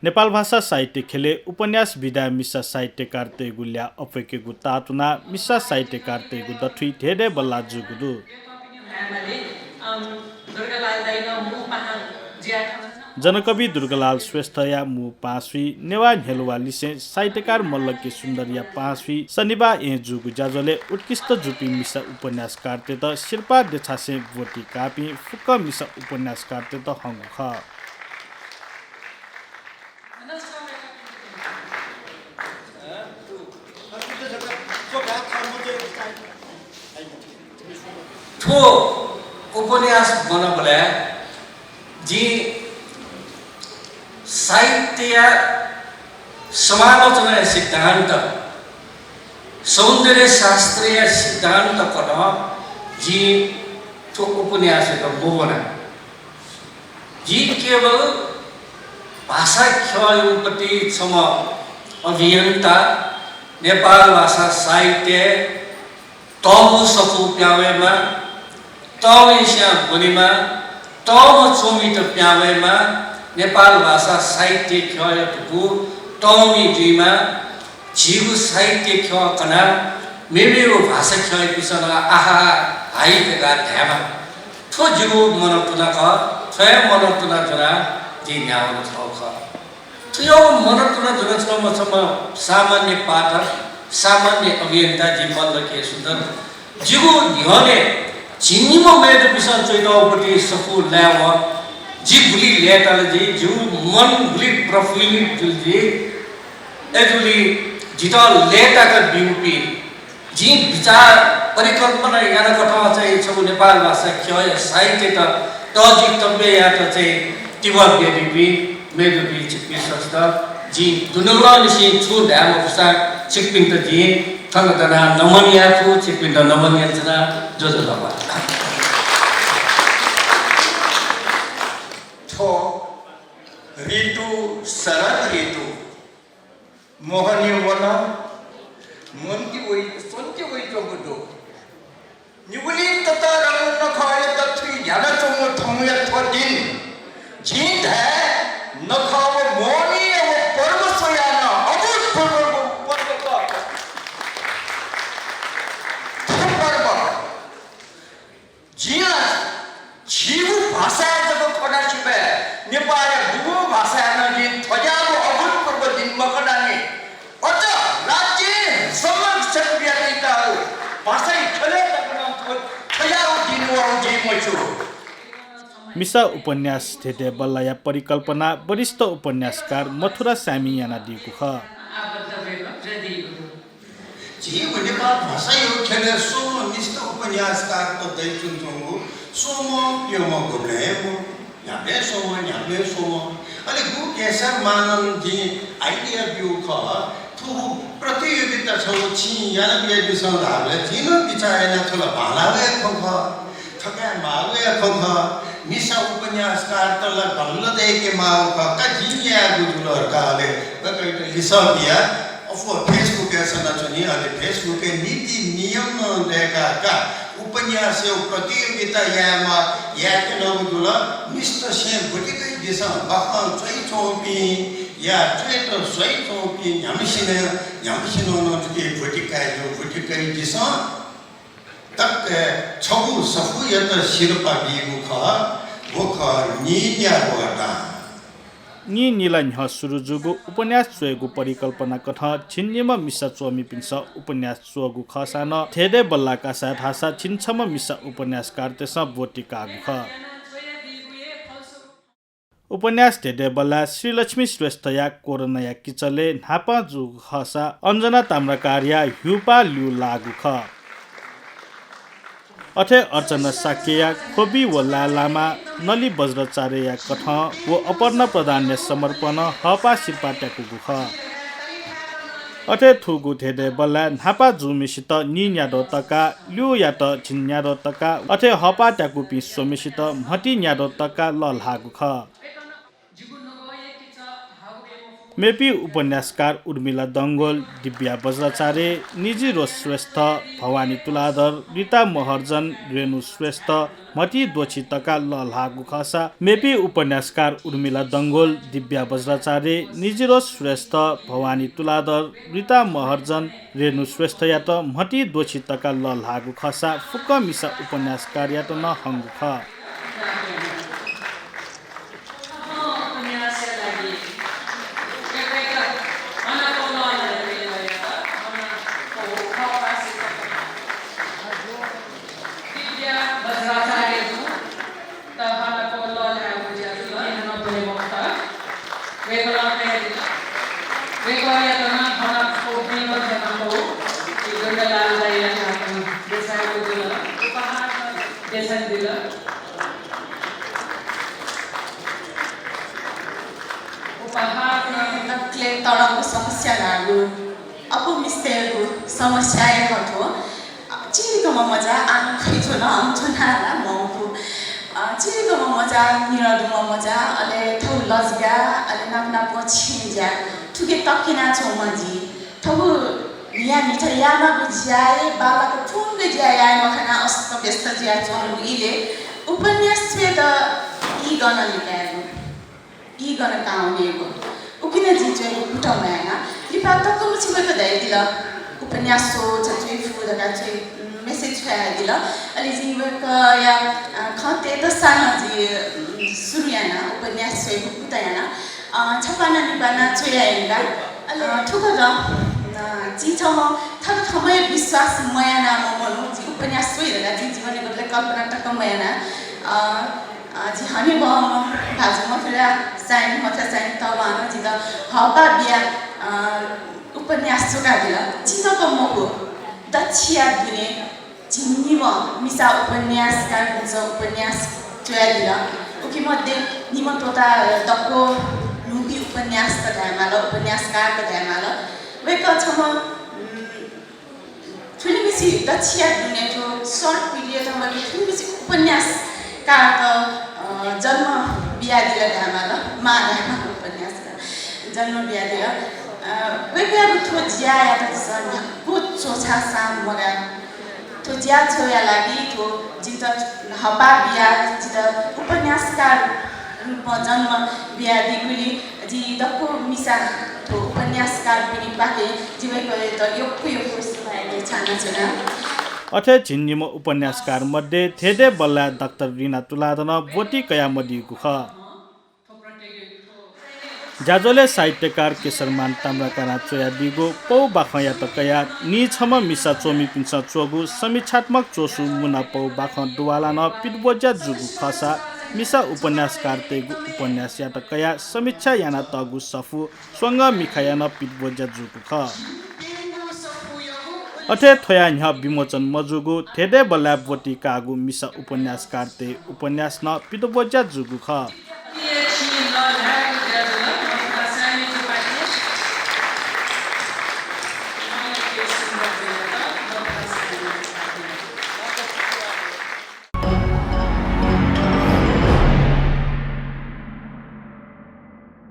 नेपाल भाषा साहित्य खेले उपन्यास विधा मिसा साहित्यकार तेगुल्या अपेकेगु तातुना मिसा साहित्यकार तेगु दठुई धेडे बल्ला जुगुदु जनकवि दुर्गालाल श्रेष्ठ या मु पाँचवी नेवा हेलुवा लिसे साहित्यकार मल्लकी सुन्दरिया पाँचवी शनिबा ए जुगु जाजले उत्कृष्ट जुपी मिसा उपन्यासकार ते त शिल्पा देछासे बोटी कापी फुक्क मिसा उपन्यासकार ते त हंगु ख ठो उपन्यास बनबले जी साहित्य समालोचना सिद्धांत सौंदर्य शास्त्रीय सिद्धांत कट जी ठो उपन्यास बोना जी केवल भाषा ख्यालपट्टि सम अभियन्ता नेपाल भाषा साहित्य तब सकु प्यावेमा तब इस्या बोलीमा तब चोमित प्यावेमा नेपाल भाषा साहित्य ख्यालटुकु तमी दुईमा जीव साहित्य ख्या कना मेरो भाषा ख्याल पिसन आहा हाई बेगा ध्यामा ठो जीव मनटुना क स्वयं मनटुना जना जी न्याउन छ त्यो मनटुना जना छ मसम्म सामान्य पाठक सामान्य अभियन्ता जी मल्लकी सुन्दर जीव न्याउने चिन्नीमा मेरो पिसन चैताउपट्टि सफु ल्याव जी भुली ल्याटाले जी जीव मन भुली प्रफुल्लित जुलजी एजुली जिता लेटाका बिउपी जी विचार परिकल्पना याना कथा चाहिँ छ नेपाल भाषा ख्याल साहित्य त तजी तब्बे या त चाहिँ तिवा बेबी मेदुबी चिपी संस्था जी दुनला निसी छु ध्यान पुसा चिपिन त जी थंगदना नमनिया छु चिपिन त नमनिया जना जो लबा ठो ऋतु शरद ऋतु मोहनी वना मनकी वही सोनकी वही जो बुदो निवली तता रंग न खाए तथी याना चोंग थमुया थोदिन जीत है न खाओ मोनी वो पर्व सोयाना अबुत पर्व को पर्व का पर्व जीना जीव भाषा जब खड़ा छिपे नेपाल दुगो भाषा न जी थजाबो अबुत पर्व दिन मकडानी अत राज्य समग्र सभ्यता भाषा खले तकना थजाबो दिन व जी मछु मिसा उपन्यास धेडे बल्लाया परिकल्पना वरिष्ठ उपन्यासकार मथुरा सामी याना दिएको ख जी नेपाल भाषा यो खेले सोम निष्ठ उपन्यासकार त दैचुन जोंगु सोम प्योम गुलेमु याबे सोम अले गु केसर मानन जी आइडिया बिउ ख थु प्रतियोगिता छ छि याना बिए बिसं हाले जिन बिचाएना थला भालावे ख थका मावे ख मिसा उपन्यासकार तला बल्ल देके माउ का जिया गुजुलर काले ककैट लिसबिया अफो फेसबुक एसना चनि अले फेसबुक के नीति नियम देका का उपन्यास प्रतियोगिता यामा याके नगुजुल मिस्ट से बुटिकै दिसा बखन चै चोपी या चैत सै चोपी न्यामसिनो नटके बुटिकै दिसा तक छगु सफु यत शिरपा बिगु ख मुख निन्या वटा नि निलान ह सुरुजुगु उपन्यास चोयगु परिकल्पना कथ छिन्नेमा मिसा चोमी पिन्छ उपन्यास चोगु खसान धेडे बल्लाका साथ हासा छिन्छम मिसा उपन्यासकार तेस बोटिकागु ख उपन्यास धेडे बल्ला श्रीलक्ष्मी श्रेष्ठ या कोरोना या किचले नापा जु खसा अञ्जना ताम्रकार्या ह्युपा ल्यु लागु ख अथे अर्चना साकेया खोबी व लालामा नली वज्रचार्य या कथ व अपर्ण प्रधान्य समर्पण हपा शिल्पाट्याकु गुख अथे थुगु धेडे बल्ला नापा जुमिसित निन्यादो तका ल्यु यात छिन्यादो तका अथे हपा ट्याकु पि सोमिसित मति न्यादो तका लल्हागु ख मेपी उपन्यासकार उर्मिला दङ्गोल, दिव्या बज्राचार्य, निजिरो श्रेष्ठ, भवानी तुलाधर, रीता महर्जन, रेणु श्रेष्ठ, मती दोछी तका लल्हागु खसा। मेपी उपन्यासकार उर्मिला दङ्गोल, दिव्या बज्राचार्य, निजिरो श्रेष्ठ, भवानी तुलाधर, रीता महर्जन, रेणु श्रेष्ठ या त मती दोछी तका लल्हागु खसा फुक्क मिसा उपन्यासकार या त न हङ्गु ख। तडको समस्या लागु अब मिस्टेको समस्या हटो चिरीकोमा मजा आनु खैछो न आउँछो नाला मौको चिरीकोमा मजा निरदुमा मजा अले ठौ लजगा अले नाप्ना पछिन्जा ठुके तकिना छौ मजी ठौ या मिठा यामा बुझाए बाबाको ठुङ्गे ज्याए मखना अस्त व्यस्त ज्या चोनु इले उपन्यास छे त ई गर्न लिकाएको ई गर्न काउनेको उकिन जिचे कुटमाना लिपा तक्को मुछिबको दैदिला उपन्यास सो चाहिँ फुदका चाहिँ मेसेज दिला अलि जीवक या खते त सानो जी सुरुयाना उपन्यास चाहिँ कुटायाना छपाना निपाना चोयाएगा ठुको र चिछम थक थमै विश्वास मयाना ममनु जी उपन्यास सोइरगा जी जीवनको कल्पना टक्क मयाना जी हामी बम भाजुमा फेरि साइन मात्र साइन तवानो जी त हपा बिया उपन्यास चोकादिला चिसको मको दक्षिया दिने जिन्नीम मिसा उपन्यासकार हुन्छ उपन्यास चोयादिला उकि मध्ये निमतोता दक्को नुबी उपन्यास त धामाल उपन्यासकार त धामाल वेक छम फिल्मसी दक्षिया दिने जो सर्ट पिरियडमा फिल्मसी उपन्यास का जन्म बिहा दिला धामाल माना उपन्यास जन्म बिहा दिला वेगवेगळ्या थो ज्या या त सर को छोछा साम मगा तो ज्या छोया लागि तो जित हपा बिहा जित उपन्यासकार रूप जन्म बिहा दिकुली जी दक्को मिसा तो उपन्यासकार पनि पाके जीवैको त यो भएके छाना छैन। अथे झिन्निम उपन्यासकार मध्ये थेदे बल्ला डाक्टर रिना तुलाधन बोटी कया मडी गुख जाजोले साहित्यकार केशरमान ताम्राकाना चोया दिगो पौ बाखया तकया नि छम मिसा चोमी पिन्छ चोगु समीक्षात्मक चोसु मुना पौ बाख दुवाला न पिटबोजा जुगु खसा मिसा उपन्यासकार तेगु उपन्यास या तकया समीक्षा याना तगु सफु स्वंग मिखाया न पिटबोजा जुगु ख अथे थोया न्ह विमोचन मजुगु थेदे बल्ला बोटी कागु मिसा उपन्यासकार ते उपन्यास न पिटबोजा जुगु ख